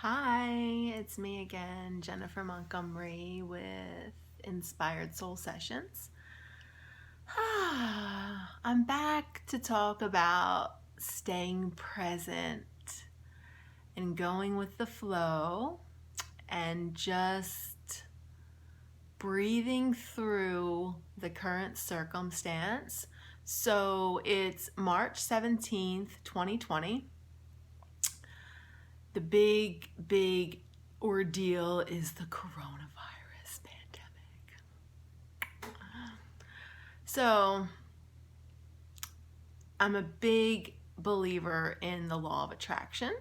Hi, it's me again, Jennifer Montgomery with Inspired Soul Sessions. I'm back to talk about staying present and going with the flow and just breathing through the current circumstance. So it's March 17th, 2020. The big ordeal is the coronavirus pandemic. So I'm a big believer in the law of attraction.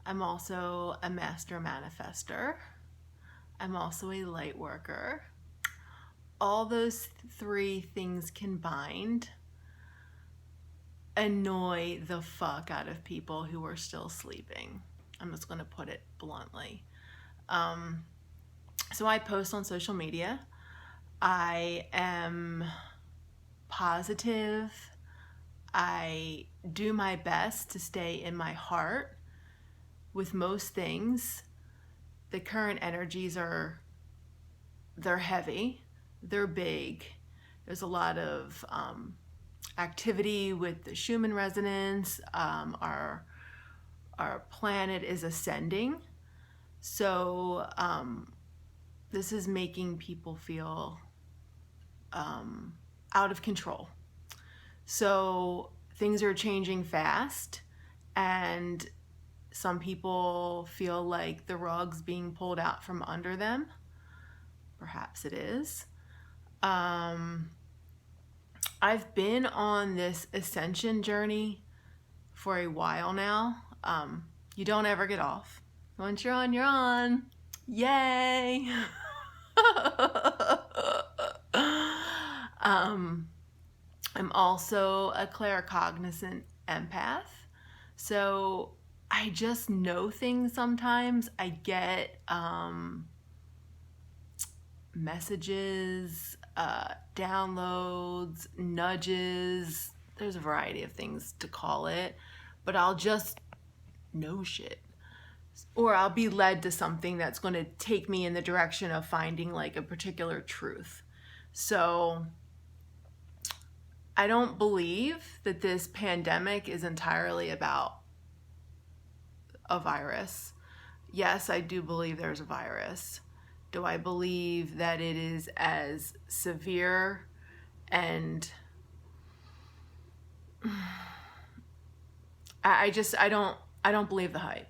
I'm also a master manifester. I'm also a light worker. All those three things combined annoy the fuck out of people who are still sleeping. I'm just going to put it bluntly. So I post on social media. I am positive. I do my best to stay in my heart with most things. The current energies they're heavy, they're big. There's a lot of activity with the Schumann resonance. Our planet is ascending, so this is making people feel out of control. So things are changing fast, and some people feel like the rug's being pulled out from under them. Perhaps it is. I've been on this ascension journey for a while now. You don't ever get off. Once you're on, you're on. Yay! I'm also a claircognizant empath. So I just know things sometimes. I get messages, downloads, nudges. There's a variety of things to call it, but I'll just know shit. Or I'll be led to something that's going to take me in the direction of finding like a particular truth. So I don't believe that this pandemic is entirely about a virus. Yes, I do believe there's a virus. Do I believe that it is as severe and I don't believe the hype.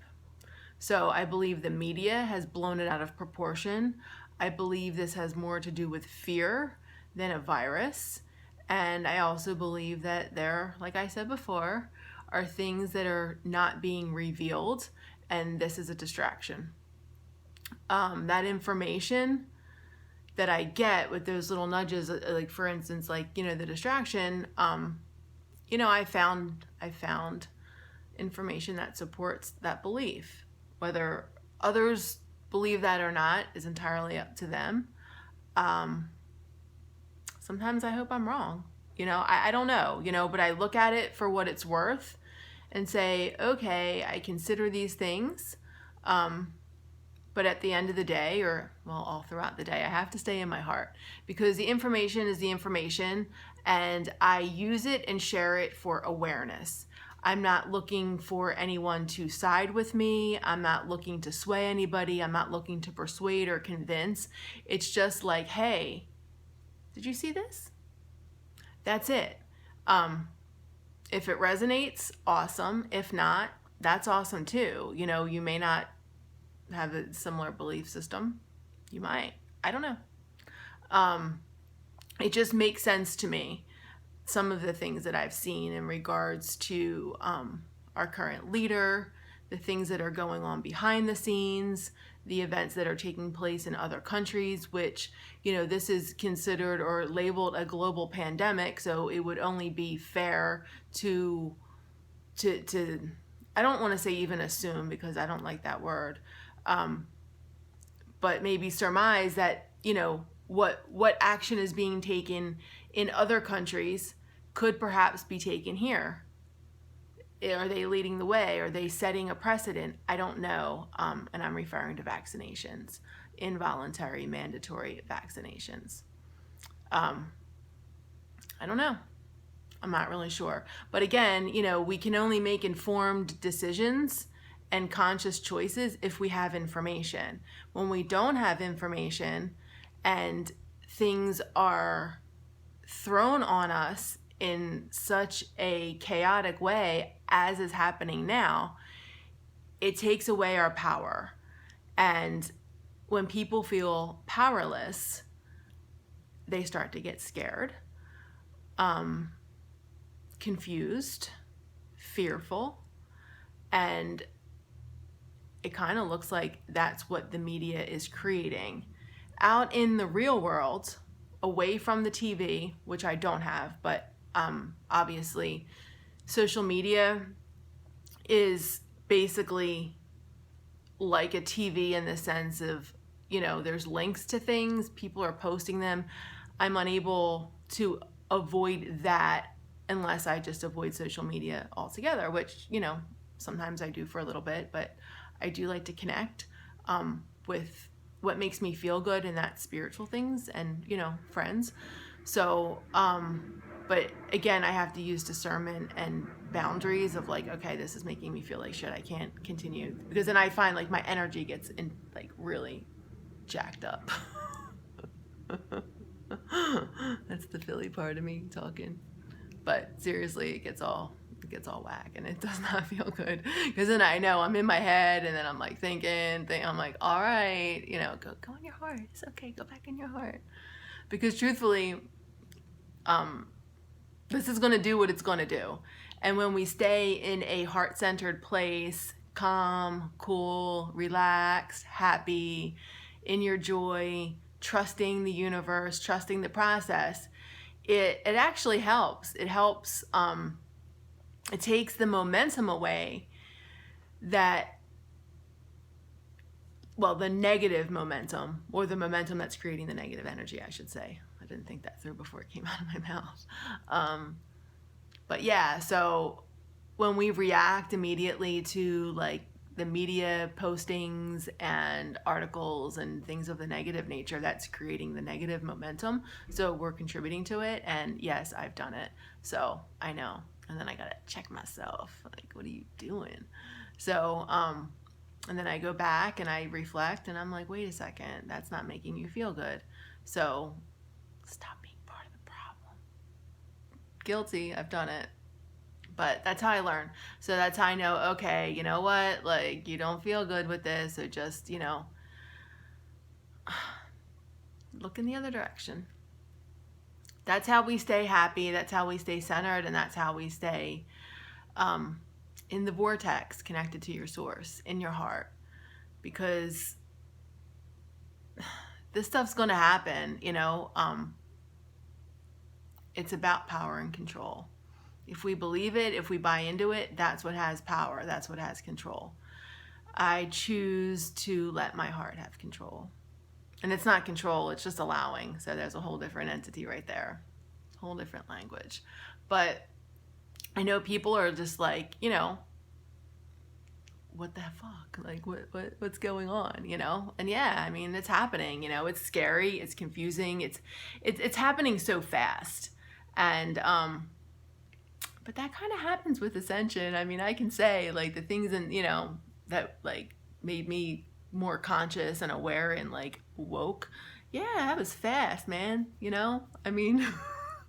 So I believe the media has blown it out of proportion. I believe this has more to do with fear than a virus. And I also believe that there, like I said before, are things that are not being revealed, and this is a distraction. That information that I get with those little nudges, like for instance, like, the distraction, I found information that supports that belief. Whether others believe that or not is entirely up to them. Sometimes I hope I'm wrong. I don't know, but I look at it for what it's worth and say, okay, I consider these things. But at the end of the day, or all throughout the day, I have to stay in my heart, because the information is the information, and I use it and share it for awareness. I'm not looking for anyone to side with me. I'm not looking to sway anybody. I'm not looking to persuade or convince. It's just like, hey, did you see this? That's it. If it resonates, awesome. If not, that's awesome too. You may not have a similar belief system. You might. I don't know. It just makes sense to me, some of the things that I've seen in regards to our current leader, the things that are going on behind the scenes, the events that are taking place in other countries, which, this is considered or labeled a global pandemic, so it would only be fair to I don't want to say even assume, because I don't like that word, but maybe surmise that, what action is being taken in other countries could perhaps be taken here. Are they leading the way? Are they setting a precedent? I don't know. And I'm referring to vaccinations, involuntary, mandatory vaccinations. I don't know. I'm not really sure. But again, we can only make informed decisions and conscious choices if we have information. When we don't have information and things are thrown on us in such a chaotic way as is happening now, it takes away our power. And when people feel powerless, they start to get scared, confused, fearful, and it kind of looks like that's what the media is creating. Out in the real world, away from the TV, which I don't have, but obviously social media is basically like a TV in the sense of, there's links to things, people are posting them. I'm unable to avoid that unless I just avoid social media altogether, which, sometimes I do for a little bit, but I do like to connect with what makes me feel good, and that's spiritual things and, friends. So, but again, I have to use discernment and boundaries of like, okay, this is making me feel like shit. I can't continue, because then I find like my energy gets really jacked up. That's the Philly part of me talking. But seriously, it gets all whack, and it does not feel good, because then I know I'm in my head, and then I'm like thinking, I'm like, all right, go in your heart. It's okay. Go back in your heart, because truthfully, this is going to do what it's going to do. And when we stay in a heart-centered place, calm, cool, relaxed, happy, in your joy, trusting the universe, trusting the process, it actually helps. It helps. It takes the momentum away the negative momentum, or the momentum that's creating the negative energy, I should say. I didn't think that through before it came out of my mouth. But yeah, so when we react immediately to like the media postings and articles and things of the negative nature, that's creating the negative momentum. So we're contributing to it. And yes, I've done it. So I know. And then I gotta check myself. Like, what are you doing? So, and then I go back and I reflect, and I'm like, wait a second, that's not making you feel good. So stop being part of the problem. Guilty, I've done it. But that's how I learn. So that's how I know, okay, you know what? Like, you don't feel good with this, so just, look in the other direction. That's how we stay happy. That's how we stay centered. And that's how we stay in the vortex, connected to your source, in your heart. Because this stuff's going to happen, it's about power and control. If we believe it, if we buy into it, that's what has power. That's what has control. I choose to let my heart have control. And it's not control, it's just allowing. So there's a whole different entity right there. Whole different language. But I know people are just like, what the fuck? Like, what's going on, And yeah, I mean, it's happening, it's scary, it's confusing, it's happening so fast. And but that kind of happens with Ascension. I mean, I can say like the things that like made me more conscious and aware and like woke. Yeah, that was fast, man. I mean,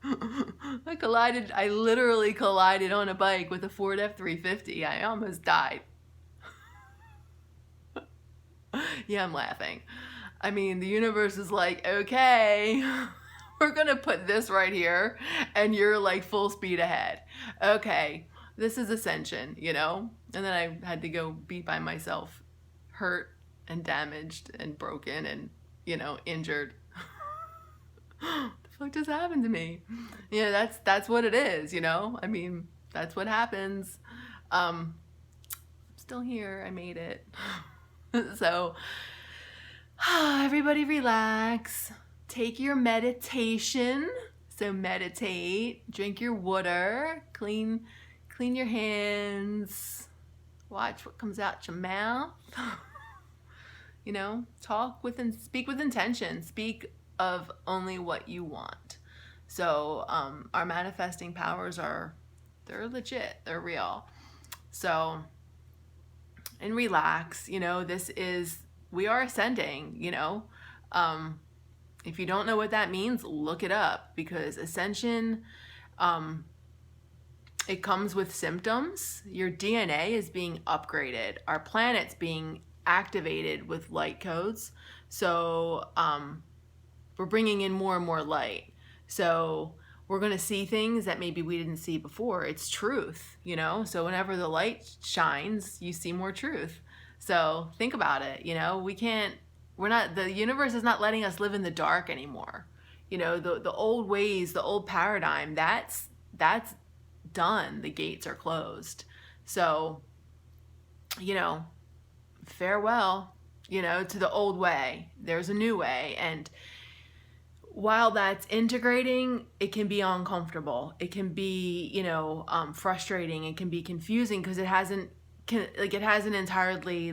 I literally collided on a bike with a Ford F-350. I almost died. Yeah, I'm laughing. I mean, the universe is like, okay, we're gonna put this right here, and you're like full speed ahead. Okay, this is Ascension, And then I had to go be by myself, hurt and damaged and broken and, injured. What the fuck just happened to me? Yeah, that's what it is, I mean, that's what happens. I'm still here. I made it. So everybody relax. Take your meditation. So meditate, drink your water, clean clean your hands, watch what comes out your mouth. You know, speak with intention, speak of only what you want. So our manifesting powers they're legit, they're real. So, and relax, you know, we are ascending, you know. If you don't know what that means, look it up, because Ascension, it comes with symptoms. Your DNA is being upgraded. Our planet's being activated with light codes. So we're bringing in more and more light. So we're going to see things that maybe we didn't see before. It's truth, you know? So whenever the light shines, you see more truth. So think about it, you know? The universe is not letting us live in the dark anymore. You know, the old ways, the old paradigm, that's done. The gates are closed. So, you know, farewell, you know, to the old way. There's a new way. And while that's integrating, it can be uncomfortable. It can be, you know, frustrating. It can be confusing because it hasn't entirely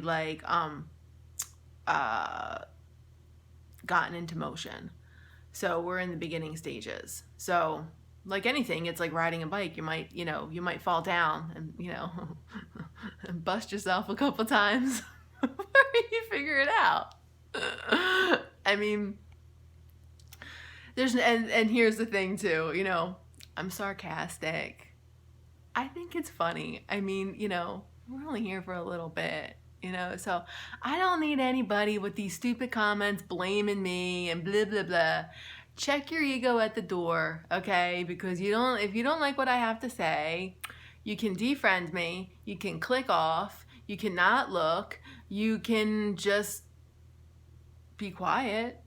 gotten into motion. So we're in the beginning stages. So like anything, it's like riding a bike. You might fall down and, you know, and bust yourself a couple times before you figure it out. I mean, and here's the thing too, you know, I'm sarcastic. I think it's funny. I mean, you know, we're only here for a little bit, you know, so I don't need anybody with these stupid comments blaming me and blah, blah, blah. Check your ego at the door, okay? Because if you don't like what I have to say, you can defriend me, you can click off, you cannot look, you can just be quiet.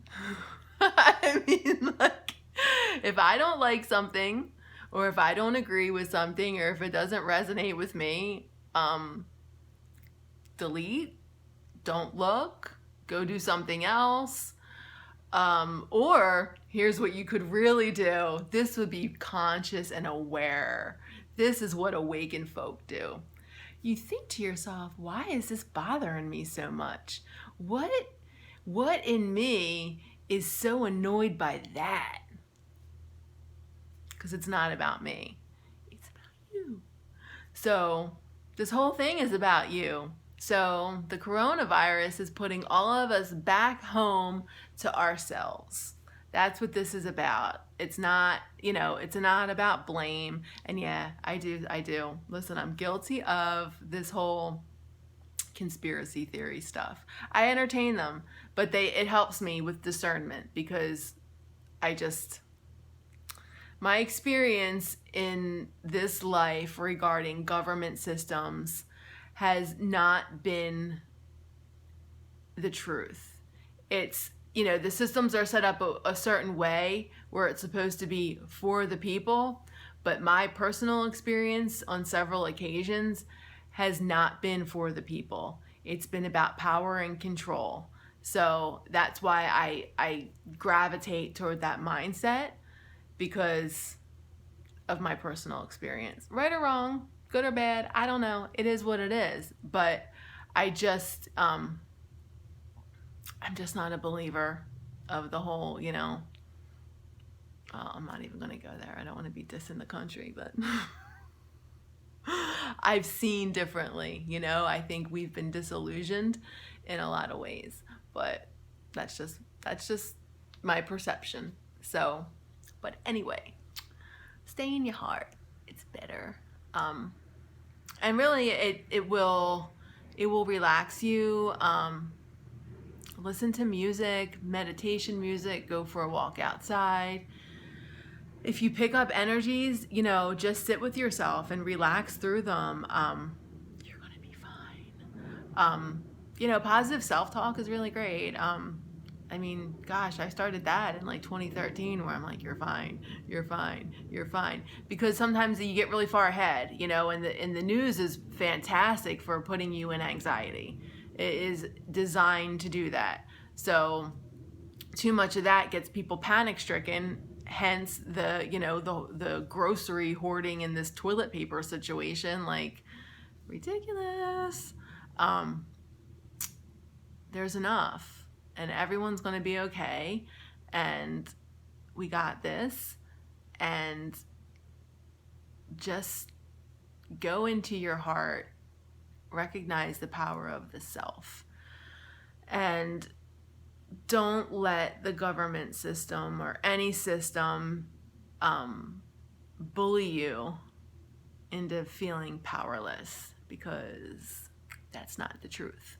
I mean, like, if I don't like something, or if I don't agree with something, or if it doesn't resonate with me, delete, don't look, go do something else. Or here's what you could really do. This would be conscious and aware. This is what awakened folk do. You think to yourself, why is this bothering me so much? What in me is so annoyed by that? Because it's not about me. It's about you. So this whole thing is about you. So the coronavirus is putting all of us back home to ourselves. That's what this is about. It's not, you know, it's not about blame. And yeah, I do. Listen, I'm guilty of this whole conspiracy theory stuff. I entertain them, but it helps me with discernment, because my experience in this life regarding government systems has not been the truth. It's, you know, the systems are set up a certain way where it's supposed to be for the people, but my personal experience on several occasions has not been for the people. It's been about power and control. So that's why I gravitate toward that mindset, because of my personal experience. Right or wrong, good or bad, I don't know. It is what it is. But I'm just not a believer of the whole, you know, I'm not even going to go there. I don't want to be dissing the country, but I've seen differently, you know. I think we've been disillusioned in a lot of ways, but that's just my perception. So, but anyway, stay in your heart. It's better. And really it will relax you. Listen to music, meditation music, go for a walk outside. If you pick up energies, you know, just sit with yourself and relax through them. You're going to be fine. You know, positive self-talk is really great. I mean, gosh, I started that in like 2013, where I'm like, you're fine, you're fine, you're fine. Because sometimes you get really far ahead, you know, and the news is fantastic for putting you in anxiety. It is designed to do that. So too much of that gets people panic stricken, hence the, you know, the grocery hoarding in this toilet paper situation, like, ridiculous. There's enough, and everyone's going to be okay, and we got this. And just go into your heart, recognize the power of the self, and don't let the government system or any system bully you into feeling powerless, because that's not the truth.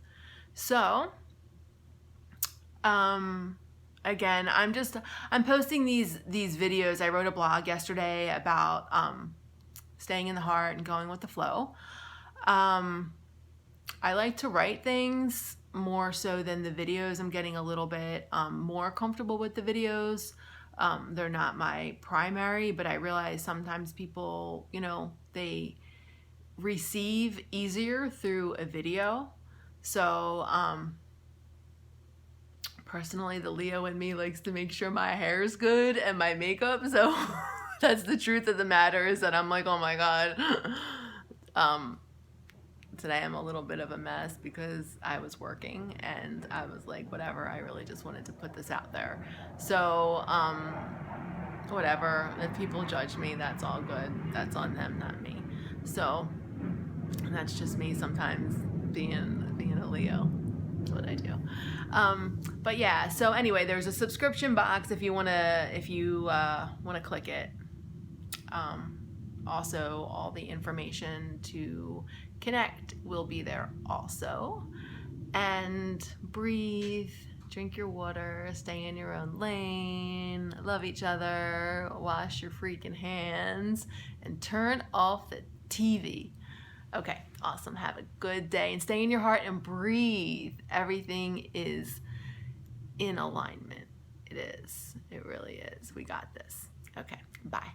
So again, I'm posting these videos. I wrote a blog yesterday about staying in the heart and going with the flow. I like to write things more so than the videos. I'm getting a little bit more comfortable with the videos. They're not my primary, but I realize sometimes people, you know, they receive easier through a video. So personally, the Leo in me likes to make sure my hair is good and my makeup. So that's the truth of the matter, is that I'm like, oh my God. Today I'm a little bit of a mess because I was working and I was like, whatever, I really just wanted to put this out there. So, whatever, if people judge me, that's all good. That's on them, not me. So that's just me sometimes being a Leo. That's what I do. But yeah, so anyway, there's a subscription box if you wanna click it. Also, all the information to connect will be there also. And breathe, drink your water, stay in your own lane, love each other, wash your freaking hands, and turn off the TV. Okay, awesome. Have a good day and stay in your heart and breathe. Everything is in alignment. It is. It really is. We got this. Okay, bye.